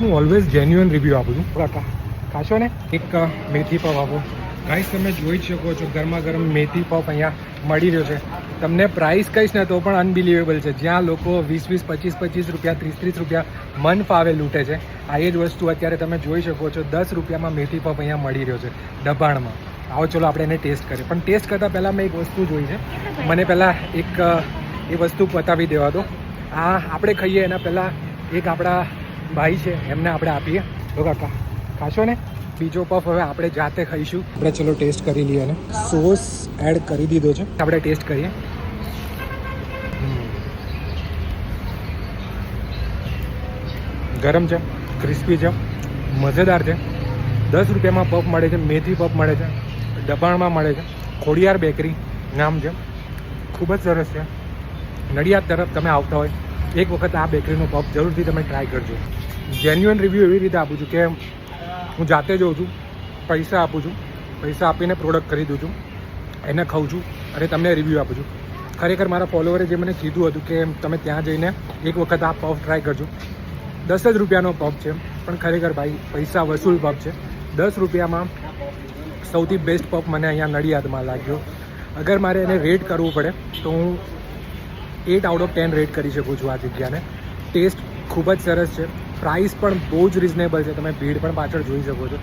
હું always genuine review આપું છું. કાકા ખાશો ને એક મેથી પફ આપો. ગાઈસ તમે જોઈ જ શકો છો ગરમા ગરમ મેથી પફ અહીંયા મળી રહ્યો છે. તમને પ્રાઇસ કહીશ ને તો પણ અનબિલિવેબલ છે. જ્યાં લોકો 20-20, 25-25 રૂપિયા, 30-30 રૂપિયા મન ફાવે લૂંટે છે, આ એ જ વસ્તુ અત્યારે તમે જોઈ શકો છો 10 રૂપિયામાં મેથી પફ અહીંયા મળી રહ્યો છે દબાણમાં. આવો ચલો આપણે એને ટેસ્ટ કરીએ. પણ ટેસ્ટ કરતાં પહેલાં મેં એક વસ્તુ જોઈ છે. મને પહેલાં એક એ વસ્તુ બતાવી દેવા દો. આ આપણે ખાઈએ એના પહેલાં એક આપણા ભાઈ છે એમને આપણે આપીએ. તો કાકા ખાશો ને? બીજો પફ હવે આપણે જાતે ખાઈશું. આપણે ચલો ટેસ્ટ કરી લઈએ. અને સોસ એડ કરી દીધો છે, આપણે ટેસ્ટ કરીએ. ગરમ છે, ક્રિસ્પી છે, મજેદાર છે. 10 રૂપિયામાં પફ મળે છે, મેથી પફ મળે છે, દબાણમાં મળે છે. ખોડિયાર બેકરી નામ છે, ખૂબ જ સરસ છે. નડિયાદ તરફ તમે આવતા હોય એક વખત આ બેકરીનો પફ જરૂરથી તમે ટ્રાય કરજો. જેન્યુઅન રિવ્યૂ એવી રીતે આપું છું કે હું જાતે જોઉં છું, પૈસા આપું છું, પૈસા આપીને પ્રોડક્ટ ખરીદું છું, એને ખાઉં છું અને તમને રિવ્યૂ આપું છું. ખરેખર મારા ફોલોવરે જે મને કીધું હતું કે તમે ત્યાં જઈને એક વખત આ પફ ટ્રાય કરજો. 10 જ રૂપિયાનો પફ છે પણ ખરેખર ભાઈ પૈસા વસૂલ પફ છે. 10 રૂપિયામાં સૌથી બેસ્ટ પફ મને અહીંયા નડિયાદમાં લાગ્યો. અગર મારે એને રેટ કરવું પડે તો હું 8 આઉટ ઓફ 10 રેટ કરી શકું છું આ જગ્યાને. ટેસ્ટ ખૂબ જ સરસ છે, પ્રાઇસ પણ બહુ જ રિઝનેબલ છે. તમે ભીડ પણ પાછળ જોઈ શકો છો.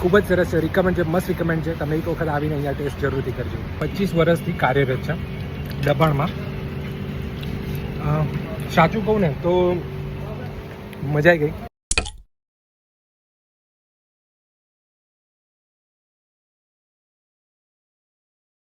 ખૂબ જ સરસ છે, રિકમેન્ડ છે, મસ્ત રિકમેન્ડ છે. તમે એક વખત આવીને અહીંયા ટેસ્ટ જરૂરથી કરજો. 25 વર્ષથી કાર્યરત છે દબાણમાં. સાચું કહું ને તો મજા આવી ગઈ.